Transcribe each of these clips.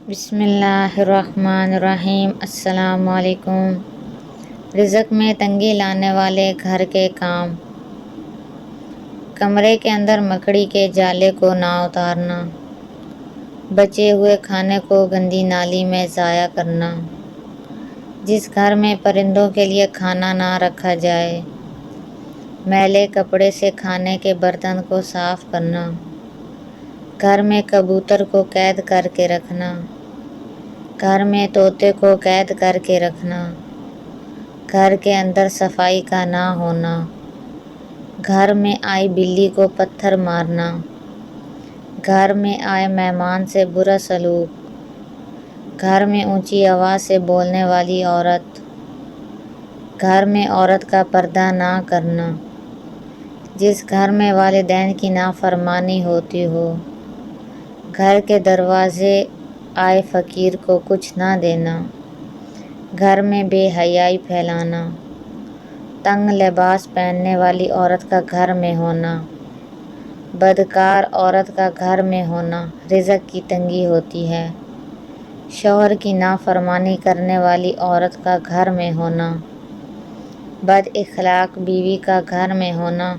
بسم اللہ الرحمن الرحیم۔ السلام علیکم۔ رزق میں تنگی لانے والے گھر کے کام۔ کمرے کے اندر مکڑی کے جالے کو نہ اتارنا، بچے ہوئے کھانے کو گندی نالی میں ضائع کرنا، جس گھر میں پرندوں کے لیے کھانا نہ رکھا جائے، میلے کپڑے سے کھانے کے برتن کو صاف کرنا، گھر میں کبوتر کو قید کر کے رکھنا، گھر میں طوطے کو قید کر کے رکھنا، گھر کے اندر صفائی کا نہ ہونا، گھر میں آئی بلی کو پتھر مارنا، گھر میں آئے مہمان سے برا سلوک، گھر میں اونچی آواز سے بولنے والی عورت، گھر میں عورت کا پردہ نہ کرنا، جس گھر میں والدین کی نافرمانی ہوتی ہو، گھر کے دروازے آئے فقیر کو کچھ نہ دینا، گھر میں بے حیائی پھیلانا، تنگ لباس پہننے والی عورت کا گھر میں ہونا، بدکار عورت کا گھر میں ہونا رزق کی تنگی ہوتی ہے، شوہر کی نافرمانی کرنے والی عورت کا گھر میں ہونا، بد اخلاق بیوی کا گھر میں ہونا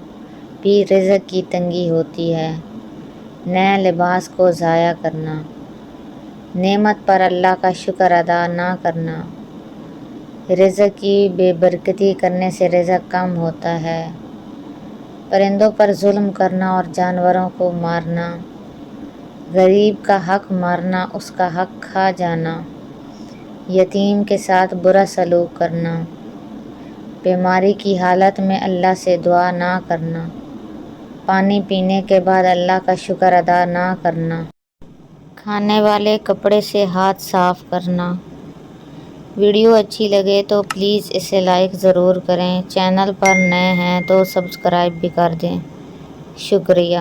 بھی رزق کی تنگی ہوتی ہے، نئے لباس کو ضائع کرنا، نعمت پر اللہ کا شکر ادا نہ کرنا، رزق کی بے برکتی کرنے سے رزق کم ہوتا ہے، پرندوں پر ظلم کرنا اور جانوروں کو مارنا، غریب کا حق مارنا، اس کا حق کھا جانا، یتیم کے ساتھ برا سلوک کرنا، بیماری کی حالت میں اللہ سے دعا نہ کرنا، پانی پینے کے بعد اللہ کا شکر ادا نہ کرنا، کھانے والے کپڑے سے ہاتھ صاف کرنا۔ ویڈیو اچھی لگے تو پلیز اسے لائک ضرور کریں، چینل پر نئے ہیں تو سبسکرائب بھی کر دیں۔ شکریہ۔